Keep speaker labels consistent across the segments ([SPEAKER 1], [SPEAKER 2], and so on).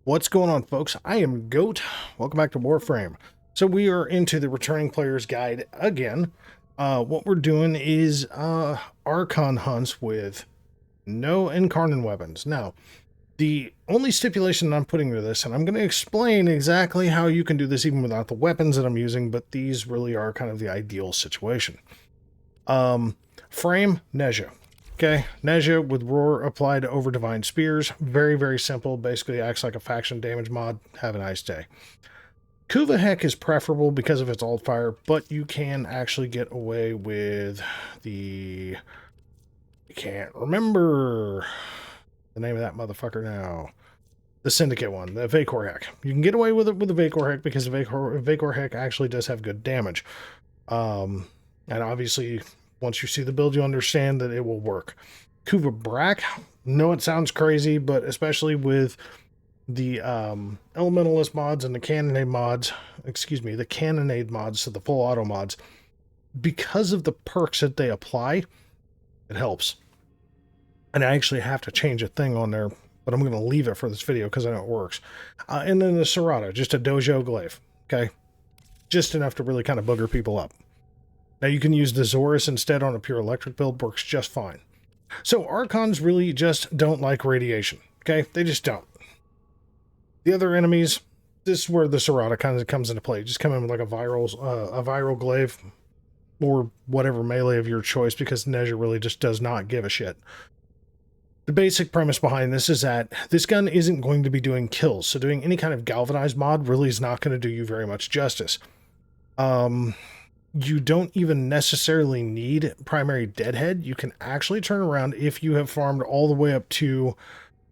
[SPEAKER 1] What's going on, folks? I am Goat. Welcome back to Warframe. So we are into the returning player's guide again. What we're doing is Archon hunts with no Incarnon weapons. Now, the only stipulation that I'm putting to this, and I'm going to explain exactly how you can do this even without the weapons that I'm using, but these really are kind of the ideal situation. Frame, Neja. Okay, Neja with Roar applied over Divine Spears. Very, very simple. Basically acts like a faction damage mod. Have a nice day. Kuva Heck is preferable because of its alt fire, but you can actually get away with the... I can't remember the name of that motherfucker now. The Syndicate one, the Vacor Heck. You can get away with it with the Vacor Heck because the Vacor Heck actually does have good damage. And obviously, once you see the build, you understand that it will work. Kuva Brack, no, it sounds crazy, but especially with the Elementalist mods and the Cannonade mods, the Cannonade mods, so the full auto mods, because of the perks that they apply, it helps. And I actually have to change a thing on there, but I'm going to leave it for this video because I know it works. And then the Serrata, just a Dojo Glaive, okay? Just enough to really kind of booger people up. Now you can use the Zorus instead on a pure electric build, works just fine. So Archons really just don't like radiation, okay? They just don't. The other enemies, this is where the Serrata kind of comes into play. Just come in with like a viral glaive or whatever melee of your choice because Neja really just does not give a shit. The basic premise behind this is that this gun isn't going to be doing kills, so doing any kind of galvanized mod really is not going to do you very much justice. You don't even necessarily need primary deadhead. You can actually turn around if you have farmed all the way up to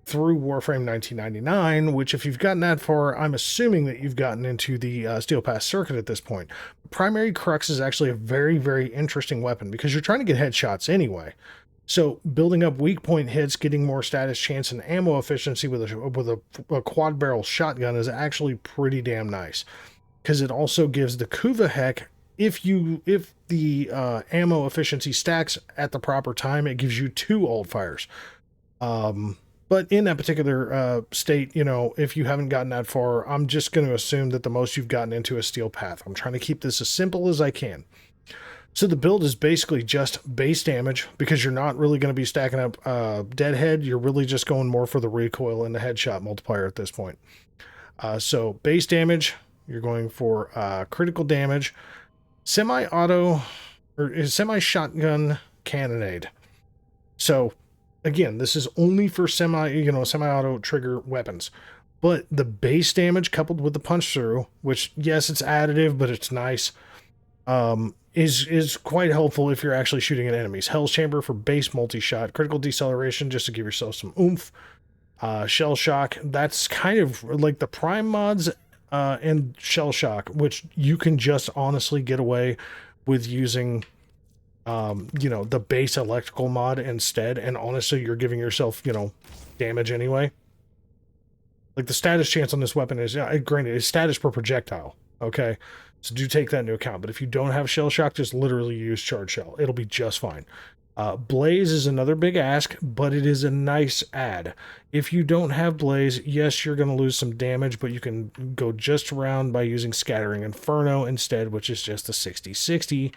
[SPEAKER 1] through Warframe 1999, which if you've gotten that far, I'm assuming that you've gotten into the Steel Pass circuit at this point. Primary Crux is actually a very, very interesting weapon because you're trying to get headshots anyway. So building up weak point hits, getting more status chance and ammo efficiency with a quad barrel shotgun is actually pretty damn nice because it also gives the Kuva Heck. If the ammo efficiency stacks at the proper time, it gives you 2 alt fires. But in that particular state, you know, if you haven't gotten that far, I'm just going to assume that the most you've gotten into is Steel Path. I'm trying to keep this as simple as I can. So the build is basically just base damage because you're not really going to be stacking up Deadhead. You're really just going more for the recoil and the headshot multiplier at this point. So base damage, you're going for critical damage, semi-auto or semi-shotgun cannonade. So again, this is only for semi-auto trigger weapons. But the base damage coupled with the punch through, which yes, it's additive, but it's nice, is quite helpful if you're actually shooting at enemies. Hell's Chamber for base multi-shot, critical deceleration just to give yourself some oomph. Shell Shock, that's kind of like the prime mods and Shell Shock, which you can just honestly get away with using the base electrical mod instead, and honestly you're giving yourself damage anyway. Like the status chance on this weapon is granted it's status per projectile, okay, so do take that into account. But if you don't have Shell Shock, just literally use Charge Shell, it'll be just fine. Blaze is another big ask, but it is a nice add. If you don't have Blaze, yes, you're going to lose some damage, but you can go just around by using Scattering Inferno instead, which is just a 60-60,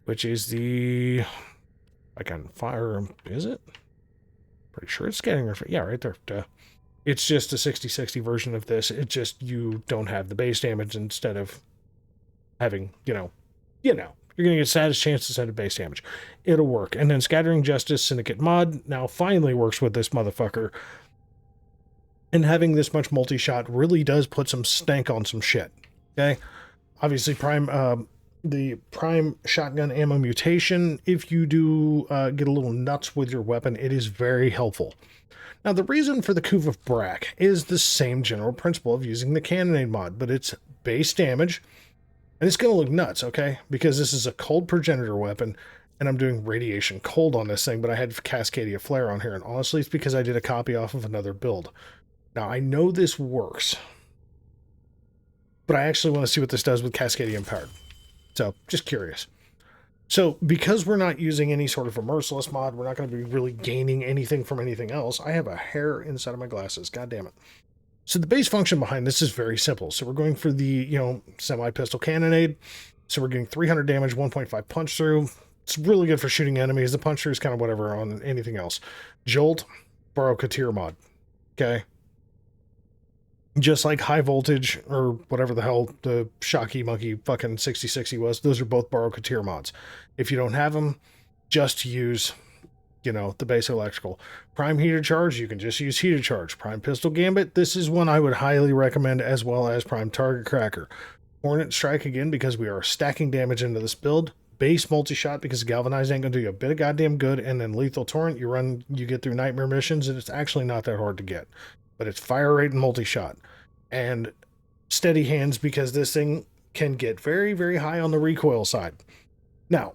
[SPEAKER 1] which is the... I can fire... Is it? Pretty sure it's Scattering Inferno. Yeah, right there. Duh. It's just a 60-60 version of this. It's just you don't have the base damage instead of having, you're going to get status chance instead of base damage. It'll work. And then Scattering Justice Syndicate mod now finally works with this motherfucker. And having this much multi-shot really does put some stank on some shit. Okay? Obviously, the prime shotgun ammo mutation, if you do get a little nuts with your weapon, it is very helpful. Now, the reason for the Kuva Brack is the same general principle of using the Cannonade mod, but it's base damage. And it's going to look nuts, okay? Because this is a cold progenitor weapon, and I'm doing radiation cold on this thing, but I had Cascadia Flare on here, and honestly, it's because I did a copy off of another build. Now, I know this works, but I actually want to see what this does with Cascadia Empowered. So, just curious. So, because we're not using any sort of a merciless mod, we're not going to be really gaining anything from anything else. I have a hair inside of my glasses, god damn it. So the base function behind this is very simple. So we're going for the, you know, semi-pistol cannonade. So we're getting 300 damage, 1.5 punch through. It's really good for shooting enemies. The punch through is kind of whatever on anything else. Jolt, borrow Katir mod. Okay. Just like high voltage or whatever the hell the Shocky Monkey fucking 6060 was. Those are both borrow Katir mods. If you don't have them, just use, you know, the base electrical. Prime heated charge, you can just use heated charge. Prime pistol gambit, this is one I would highly recommend, as well as prime target cracker. Hornet strike again, because we are stacking damage into this build. Base multi-shot, because galvanized ain't gonna do you a bit of goddamn good. And then lethal torrent, you get through nightmare missions, and it's actually not that hard to get. But it's fire rate and multi-shot. And steady hands, because this thing can get very, very high on the recoil side. Now,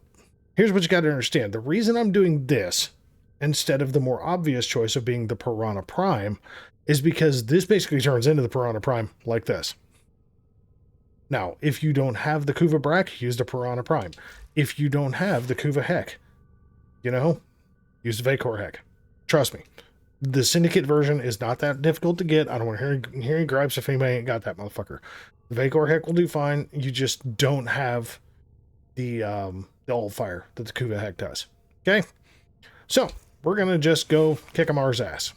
[SPEAKER 1] here's what you got to understand. The reason I'm doing this instead of the more obvious choice of being the Piranha Prime is because this basically turns into the Piranha Prime like this. Now, if you don't have the Kuva Brack, use the Piranha Prime. If you don't have the Kuva Heck, you know, use the Vacor Heck. Trust me. The Syndicate version is not that difficult to get. I don't want to hear any gripes if anybody ain't got that motherfucker. The Vacor Heck will do fine. You just don't have the All Fire that the Kuva Heck does. Okay? So, we're going to just go kick Amar's ass.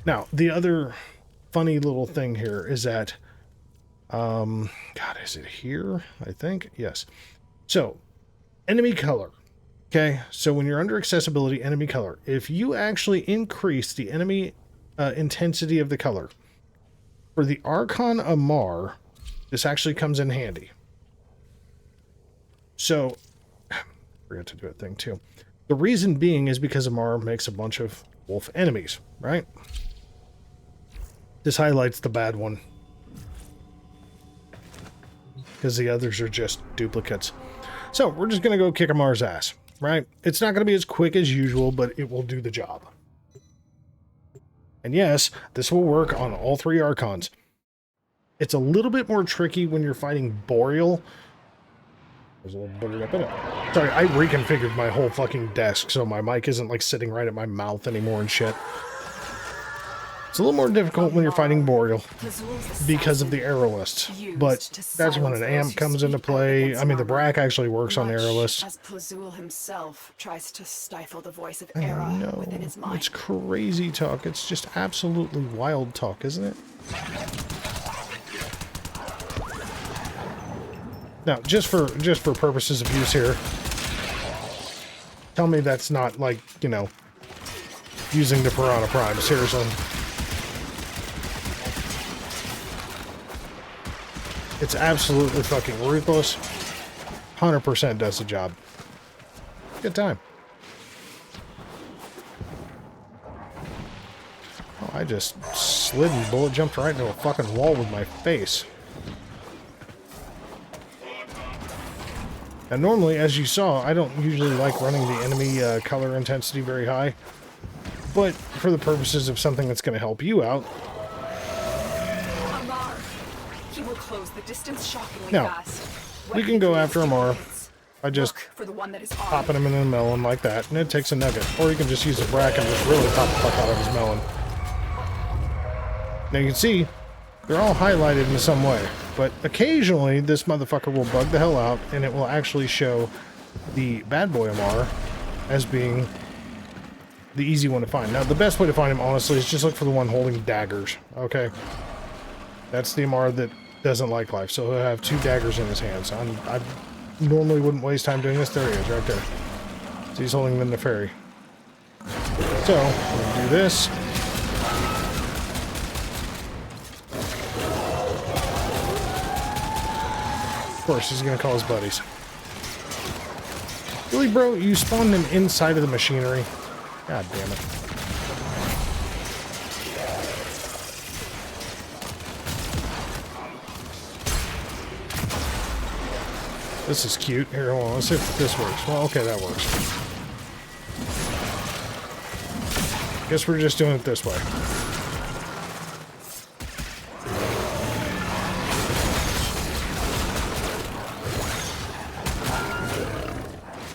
[SPEAKER 1] Now, the other funny little thing here is that, God, is it here? I think. Yes. So, enemy color. Okay, so when you're under accessibility, enemy color, if you actually increase the enemy intensity of the color, for the Archon Amar, this actually comes in handy. So, I forgot to do a thing too. The reason being is because Amar makes a bunch of wolf enemies, right? This highlights the bad one, because the others are just duplicates. So, we're just going to go kick Amar's ass. Right? It's not going to be as quick as usual, but it will do the job. And yes, this will work on all three Archons. It's a little bit more tricky when you're fighting Boreal. There's a little booger up in it. Sorry, I reconfigured my whole fucking desk so my mic isn't like sitting right at my mouth anymore and shit. It's a little more difficult when you're fighting Boreal because of the arrow list, but that's when an amp comes into play. I mean, the Brack actually works on arrow lists.
[SPEAKER 2] As Plazul himself tries to stifle the voice of
[SPEAKER 1] I
[SPEAKER 2] Era
[SPEAKER 1] know.
[SPEAKER 2] within his mind.
[SPEAKER 1] It's crazy talk. It's just absolutely wild talk, isn't it? Now, just for purposes of use here, tell me that's not like, you know, using the Piranha Prime. Seriously. It's absolutely fucking ruthless. 100% does the job. Good time. Oh, I just slid and bullet jumped right into a fucking wall with my face. And normally, as you saw, I don't usually like running the enemy color intensity very high. But for the purposes of something that's going to help you out, now, we can go after Amar by just popping him in the melon like that, and it takes a nugget. Or you can just use a Brack and just really pop the fuck out of his melon. Now you can see, they're all highlighted in some way, but occasionally this motherfucker will bug the hell out, and it will actually show the bad boy Amar as being the easy one to find. Now, the best way to find him, honestly, is just look for the one holding daggers, okay? That's the Amar that doesn't like life, so he'll have 2 daggers in his hands. I normally wouldn't waste time doing this. There he is, right there. So he's holding them in the ferry. So, we're going to do this. Of course, he's going to call his buddies. Really, bro? You spawned them inside of the machinery? God damn it. This is cute. Here, hold on. Let's see if this works. Well, okay, that works. Guess we're just doing it this way.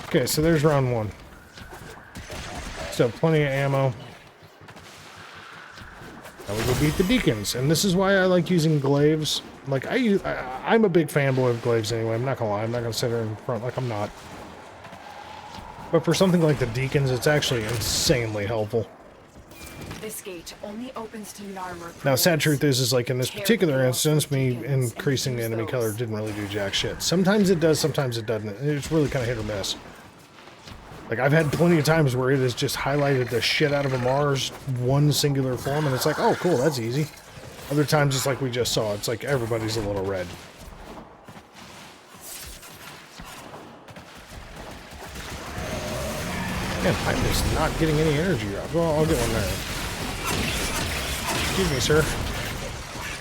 [SPEAKER 1] Okay, so there's round 1. Still plenty of ammo. Now we go beat the deacons. And this is why I like using glaives. Like, I'm a big fanboy of glaives anyway. I'm not gonna lie. I'm not gonna sit here in front like I'm not. But for something like the deacons, it's actually insanely helpful.
[SPEAKER 2] This gate only opens to armor.
[SPEAKER 1] Now, sad truth is like in this particular instance, me increasing the enemy color didn't really do jack shit. Sometimes it does, sometimes it doesn't. It's really kind of hit or miss. Like, I've had plenty of times where it has just highlighted the shit out of a Mars one singular form, and it's like, oh, cool, that's easy. Other times, it's like we just saw. It's like everybody's a little red. Man, I'm just not getting any energy up. Well, I'll get one there. Excuse me, sir.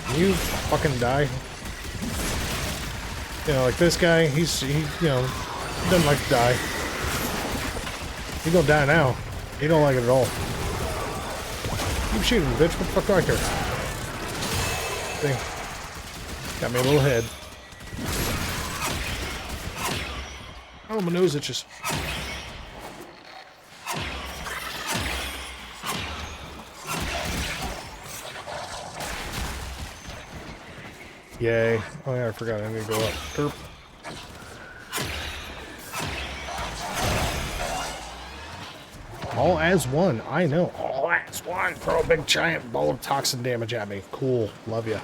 [SPEAKER 1] Can you fucking die? You know, like this guy, he doesn't like to die. He gonna die now. He don't like it at all. Keep shooting, bitch. What the fuck do I care? See? Got me a little head. Oh, my nose itches. Yay. Oh yeah, I forgot. I need to go up. Derp. All as one. I know. All as one. Throw a big giant ball of toxin damage at me. Cool. Love ya.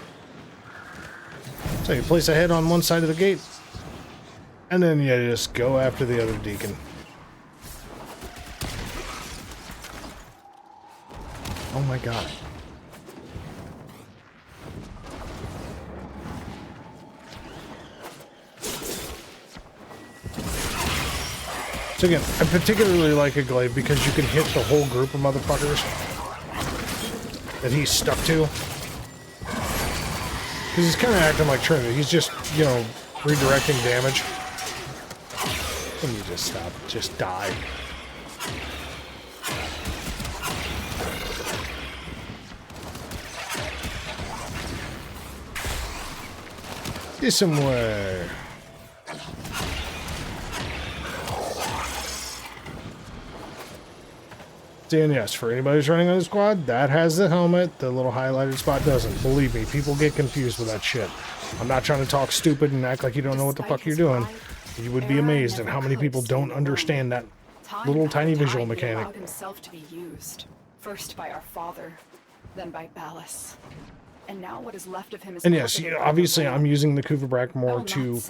[SPEAKER 1] So you place a head on one side of the gate, and then you just go after the other deacon. Oh my god. So again, I particularly like a glaive because you can hit the whole group of motherfuckers that he's stuck to. Because he's kind of acting like Trinity. He's just, you know, redirecting damage. Can you just stop? Just die. Get somewhere. And yes, for anybody who's running on the squad, that has the helmet. The little highlighted spot doesn't. Believe me, people get confused with that shit. I'm not trying to talk stupid and act like you don't know what the fuck you're doing. You would be amazed at how many people don't understand that little tiny visual mechanic.
[SPEAKER 2] Allowed himself to be used, first by our father, then by Ballas. And now what is left of him is...
[SPEAKER 1] And yes, obviously I'm using the Kuva Brack more to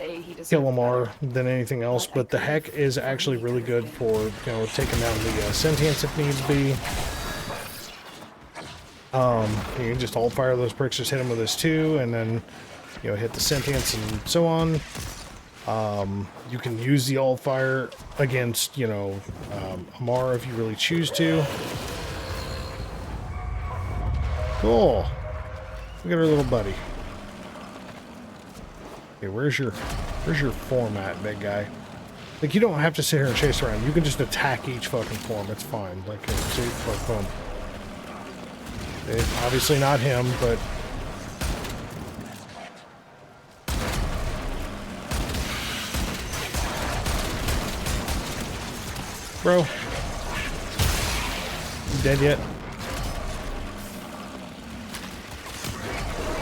[SPEAKER 1] kill Lamar than anything else, but the heck is actually really good for, you know, taking down the sentience if needs be. You can just all fire those pricks, just hit them with this too, and then, you know, hit the sentience and so on. You can use the all fire against, you know, Amar if you really choose to. Cool. Look at our little buddy. Okay, where's your format, big guy? Like, you don't have to sit here and chase around. You can just attack each fucking form. It's fine. Like, see, boom. Obviously not him, but... Bro. You dead yet?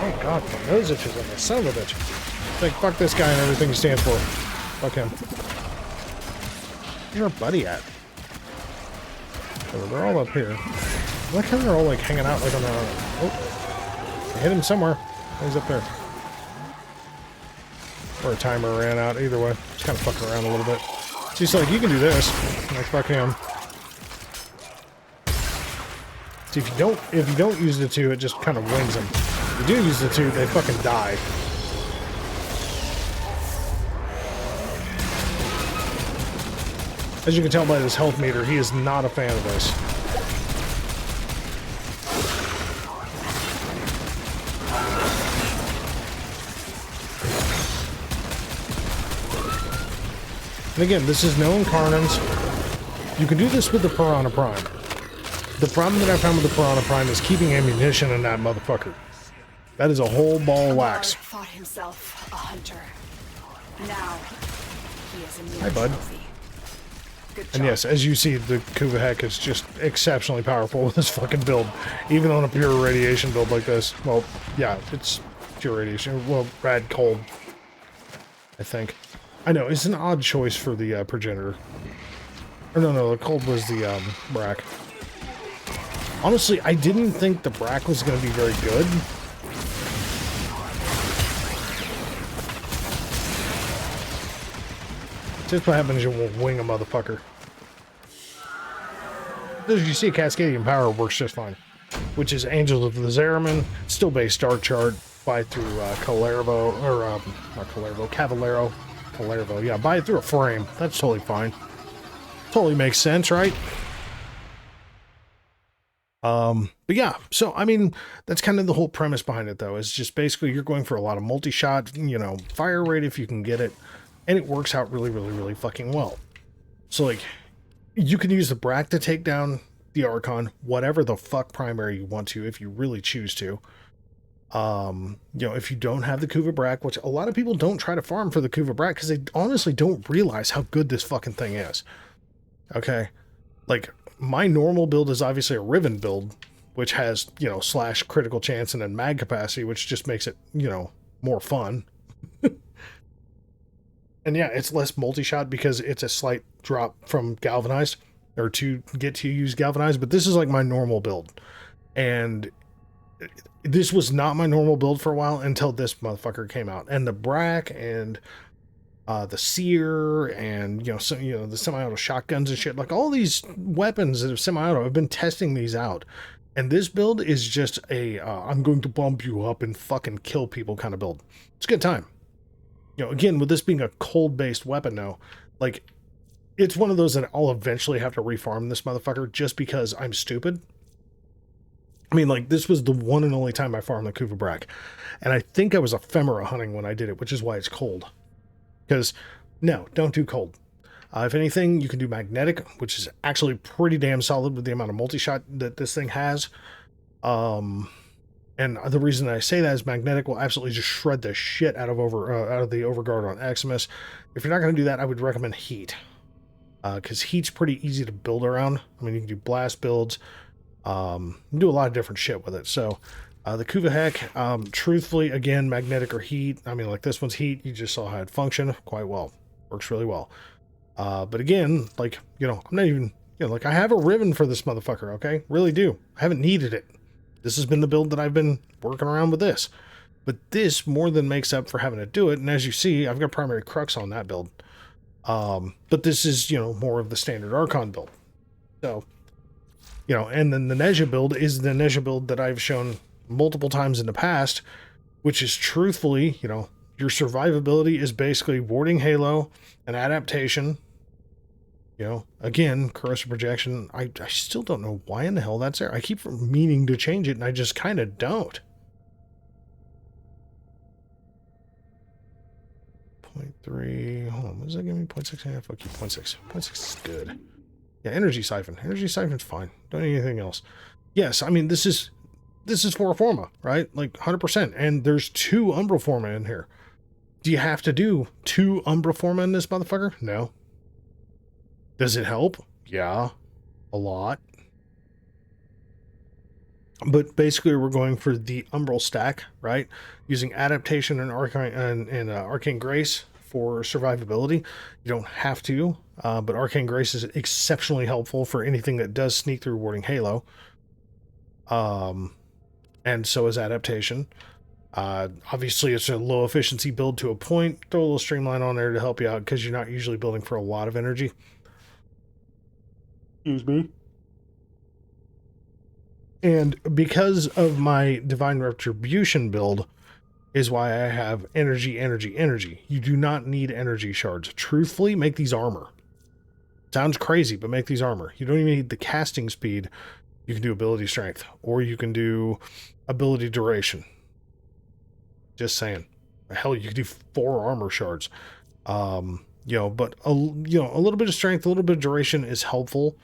[SPEAKER 1] Oh god, my nose itches like a son of a bitch. Like, fuck this guy and everything he stands for. Fuck him. Where's our buddy at? So they're all up here. I like how they're all like hanging out like on their own. Oh, I hit him somewhere. He's up there. Or a timer ran out. Either way, just kind of fucking around a little bit. So he's like, you can do this. Like, fuck him. See, if you don't use the two, it just kind of wings them. If you do use the two, they fucking die. As you can tell by this health meter, he is not a fan of this. And again, this is no Incarnons. You can do this with the Piranha Prime. The problem that I found with the Piranha Prime is keeping ammunition in that motherfucker. That is a whole ball of wax.
[SPEAKER 2] Thought himself a hunter. Now he is a
[SPEAKER 1] Hi, bud.
[SPEAKER 2] trophy. Good job.
[SPEAKER 1] And yes, as you see, the Kuva Heck is just exceptionally powerful with this fucking build. Even on a pure radiation build like this. Well, yeah, it's pure radiation. Well, rad cold, I think. I know, it's an odd choice for the progenitor. Or no, the cold was the Brack. Honestly, I didn't think the Brack was going to be very good. Just what happens, you will wing a motherfucker. As you see, Cascadian Power works just fine. Which is Angels of the Zeraman, still base star chart, buy through Calervo, or not Calervo, Calervo, yeah, buy it through a frame. That's totally fine. Totally makes sense, right? But yeah, so I mean, that's kind of the whole premise behind it, though, is just basically you're going for a lot of multi-shot, you know, fire rate if you can get it. And it works out really, really, really fucking well. So, like, you can use the Brack to take down the Archon, whatever the fuck primary you want to, if you really choose to. You know, if you don't have the Kuva Brack, which a lot of people don't try to farm for the Kuva Brack because they honestly don't realize how good this fucking thing is. Okay? Like, my normal build is obviously a Riven build, which has, you know, slash critical chance and then mag capacity, which just makes it, you know, more fun. And yeah, it's less multi-shot because it's a slight drop from Galvanized, or to get to use Galvanized, but this is like my normal build. And this was not my normal build for a while until this motherfucker came out. And the Brack and the Seer and, you know, the semi-auto shotguns and shit, like all these weapons that have semi-auto, I've been testing these out. And this build is just a, I'm going to bump you up and fucking kill people kind of build. It's a good time. You know, again, with this being a cold-based weapon now, like, it's one of those that I'll eventually have to refarm this motherfucker just because I'm stupid. I mean, like, this was the one and only time I farmed the Kuva Brack. And I think I was ephemera hunting when I did it, which is why it's cold. Because, no, don't do cold. If anything, you can do magnetic, which is actually pretty damn solid with the amount of multi-shot that this thing has. And the reason I say that is magnetic will absolutely just shred the shit out of the overguard on Eximus. If you're not going to do that, I would recommend heat. Because heat's pretty easy to build around. I mean, you can do blast builds. You can do a lot of different shit with it. So, the Kuva Heck, truthfully, again, magnetic or heat. I mean, like this one's heat. You just saw how it functioned quite well. Works really well. But again, like, you know, I'm not even, you know, like I have a Riven for this motherfucker, okay? Really do. I haven't needed it. This has been the build that I've been working around with this. But this more than makes up for having to do it. And as you see, I've got primary crux on that build. But this is, you know, more of the standard Archon build. So, you know, and then the Nezha build is the Nezha build that I've shown multiple times in the past, which is truthfully, you know, your survivability is basically warding Halo, an adaptation. You know, again, corrosive projection. I still don't know why in the hell that's there. I keep meaning to change it, and I just kind of don't. 0.3. Hold on. What does that give me? 0.6. Yeah, fuck you. 0.6. 0.6 is good. Yeah, energy siphon. Energy siphon's fine. Don't need anything else. Yes, I mean, this is for Forma, right? Like 100%. And there's 2 Umbra Forma in here. Do you have to do 2 Umbra Forma in this motherfucker? No. Does it help? Yeah, a lot. But basically, we're going for the Umbral stack, right? Using adaptation and Arcane Grace for survivability. You don't have to, but Arcane Grace is exceptionally helpful for anything that does sneak through warding Halo. And so is adaptation. Obviously, it's a low efficiency build to a point. Throw a little streamline on there to help you out because you're not usually building for a lot of energy. Excuse me. And because of my Divine Retribution build is why I have energy. You do not need energy shards. Truthfully, make these armor. Sounds crazy, but make these armor. You don't even need the casting speed. You can do ability strength, or you can do ability duration. Just saying. Hell, you could do 4 armor shards. You know, but a little bit of strength, a little bit of duration is helpful.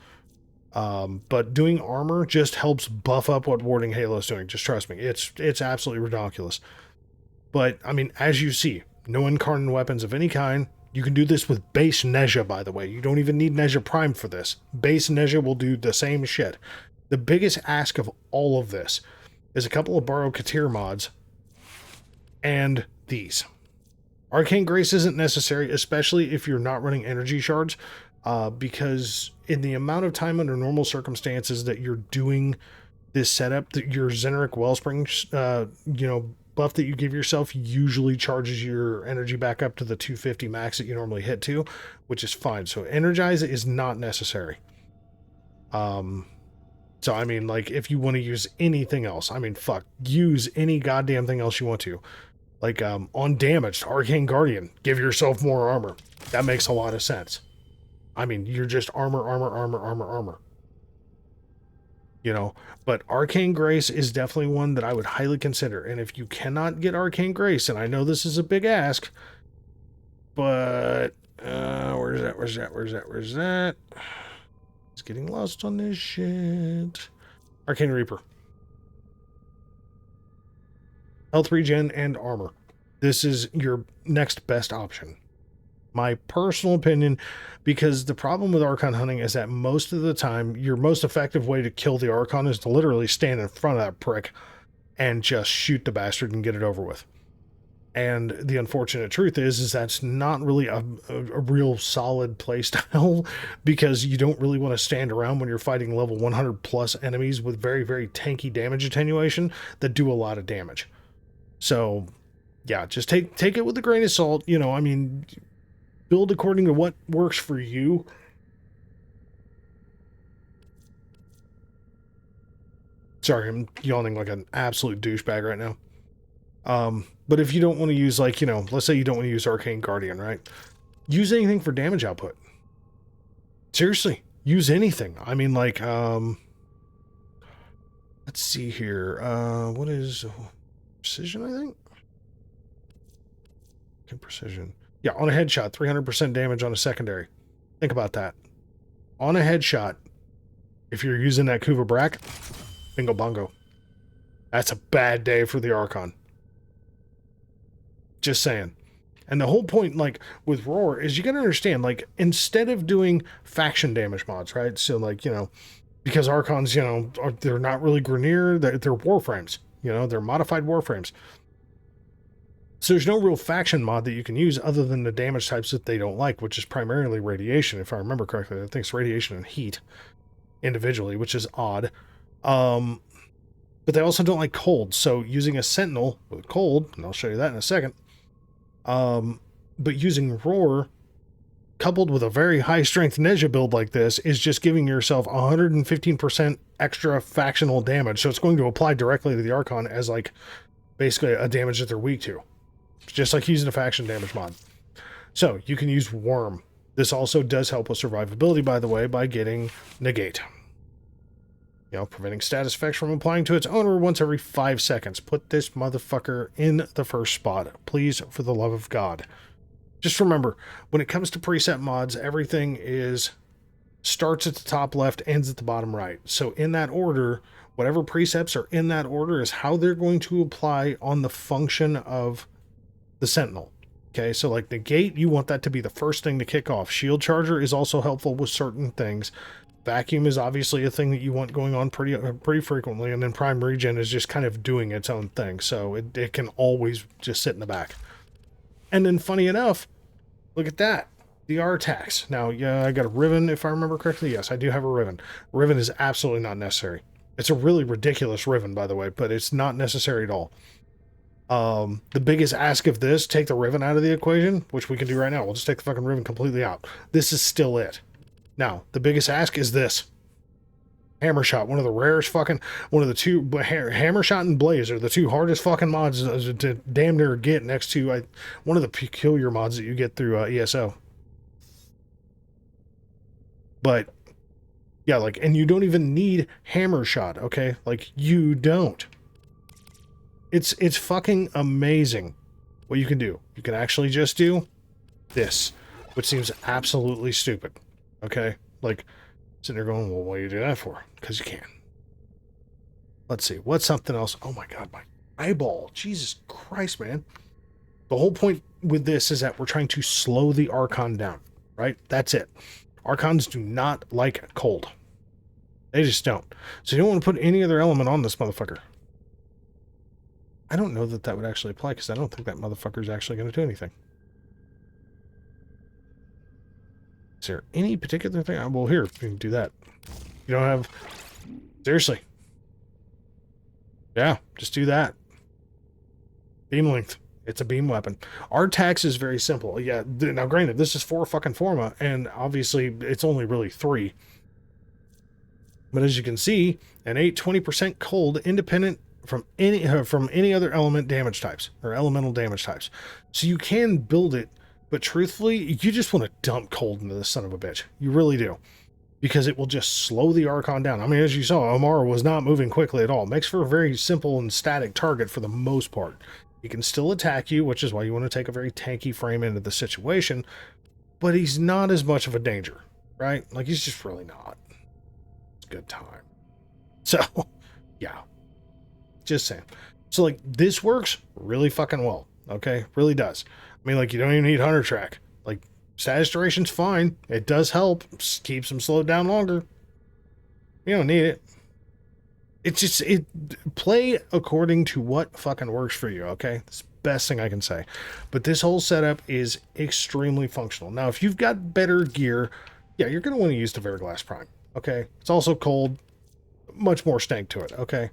[SPEAKER 1] But doing armor just helps buff up what warding Halo is doing. Just trust me, it's absolutely ridiculous. But I mean, as you see, no Incarnon weapons of any kind, You can do this with base Nezha, by the way. You don't even need Nezha Prime for this. Base Nezha will do the same shit. The biggest ask of all of this is a couple of Borrow Katir mods and these. Arcane Grace isn't necessary, especially if you're not running energy shards, because in the amount of time under normal circumstances that you're doing this setup, that your Zeneric Wellspring, buff that you give yourself usually charges your energy back up to the 250 max that you normally hit to, which is fine. So Energize is not necessary. So I mean, like, if you want to use anything else, I mean, fuck, use any goddamn thing else you want to. Like, on damaged, Arcane Guardian, give yourself more armor. That makes a lot of sense. I mean, you're just armor. You know, but Arcane Grace is definitely one that I would highly consider. And if you cannot get Arcane Grace, and I know this is a big ask, but, where's that? It's getting lost on this shit. Arcane Reaper. Health regen and armor. This is your next best option. My personal opinion, because the problem with Archon hunting is that most of the time, your most effective way to kill the Archon is to literally stand in front of that prick and just shoot the bastard and get it over with. And the unfortunate truth is that's not really a real solid play style, because you don't really want to stand around when you're fighting level 100 plus enemies with very, very tanky damage attenuation that do a lot of damage. So, yeah, just take it with a grain of salt. You know, I mean, build according to what works for you. Sorry, I'm yawning like an absolute douchebag right now. But if you don't want to use, like, you know, let's say you don't want to use Arcane Guardian, right? Use anything for damage output. Seriously, use anything. I mean, like, let's see here. What is precision, I think? Okay, precision. Yeah, on a headshot, 300% damage on a secondary. Think about that. On a headshot, if you're using that Kuva Brack, bingo bongo. That's a bad day for the Archon. Just saying. And the whole point, like, with Roar is you gotta understand, like, instead of doing faction damage mods, right? So, like, you know, because Archons, you know, they're not really Grineer, they're Warframes. You know, they're modified Warframes. So there's no real faction mod that you can use other than the damage types that they don't like, which is primarily radiation, if I remember correctly. I think it's radiation and heat individually, which is odd. But they also don't like cold. So using a Sentinel with cold, and I'll show you that in a second, but using Roar coupled with a very high strength Nezha build like this is just giving yourself 115% extra factional damage. So it's going to apply directly to the Archon as, like, basically a damage that they're weak to. Just like using a faction damage mod. So you can use Worm. This also does help with survivability, by the way, by getting Negate. You know, preventing status effects from applying to its owner once every 5 seconds. Put this motherfucker in the first spot. Please, for the love of God. Just remember, when it comes to preset mods, everything starts at the top left, ends at the bottom right. So in that order, whatever precepts are in that order is how they're going to apply on the function of the Sentinel. Okay, so like Negate, you want that to be the first thing to kick off. Shield Charger is also helpful with certain things. Vacuum is obviously a thing that you want going on pretty frequently, and then Prime Regen is just kind of doing its own thing, so it can always just sit in the back. And then, funny enough, look at that, the R-Tax. Now, yeah, I got a Riven, if I remember correctly. Yes, I do have a Riven. Riven is absolutely not necessary. It's a really ridiculous Riven, by the way, but it's not necessary at all. The biggest ask of this, take the Riven out of the equation, which we can do right now. We'll just take the fucking Riven completely out. This is still it. Now, the biggest ask is this. Hammer Shot, one of the rarest fucking, one of the two, Hammer Shot and Blaze are the two hardest fucking mods to damn near get next to one of the peculiar mods that you get through ESO. But, yeah, like, and you don't even need Hammer Shot, okay? Like, you don't. It's fucking amazing what you can do. You can actually just do this, which seems absolutely stupid. Okay, like, sitting there going, well, what do you do that for? Because you can. Let's see, what's something else? Oh my God, my eyeball. Jesus Christ, man. The whole point with this is that we're trying to slow the Archon down, right? That's it. Archons do not like cold. They just don't. So you don't want to put any other element on this motherfucker. I don't know that that would actually apply, because I don't think that motherfucker is actually going to do anything. Is there any particular thing? Well, here, you can do that. You don't have... Seriously. Yeah, just do that. Beam length. It's a beam weapon. Our tax is very simple. Yeah, now granted, this is 4 fucking Forma, and obviously it's only really 3. But as you can see, an 20% cold, independent from any other element damage types, or elemental damage types. So you can build it, but truthfully, you just want to dump cold into this son of a bitch. You really do. Because it will just slow the Archon down. I mean, as you saw, Omar was not moving quickly at all. Makes for a very simple and static target for the most part. He can still attack you, which is why you want to take a very tanky frame into the situation, but he's not as much of a danger, right? Like, he's just really not. It's a good time. So, yeah. Just saying. So, like, this works really fucking well, okay? Really does. I mean, like, you don't even need Hunter Track. Like, status duration's fine. It does help. Keeps him slowed down longer. You don't need it. It's just, play according to what fucking works for you, okay? That's the best thing I can say. But this whole setup is extremely functional. Now, if you've got better gear, yeah, you're going to want to use the Verglass Prime, okay? It's also cold. Much more stank to it, okay?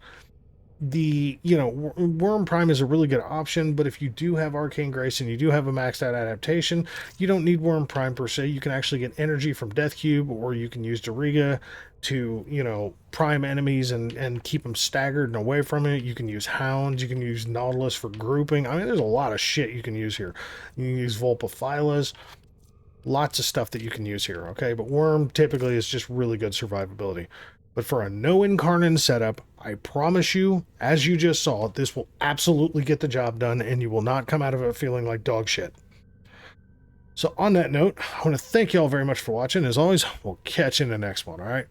[SPEAKER 1] The, you know, Worm Prime is a really good option, but if you do have Arcane Grace and you do have a maxed out adaptation, you don't need Worm Prime per se. You can actually get energy from Death Cube, or you can use Doriga to, you know, prime enemies and keep them staggered and away from it. You can use Hounds, you can use Nautilus for grouping. I mean, there's a lot of shit you can use here. You can use Vulpaphilas. Lots of stuff that you can use here, okay? But Worm typically is just really good survivability. But for a no Incarnon setup, I promise you, as you just saw, this will absolutely get the job done, and you will not come out of it feeling like dog shit. So on that note, I want to thank you all very much for watching. As always, we'll catch you in the next one, all right?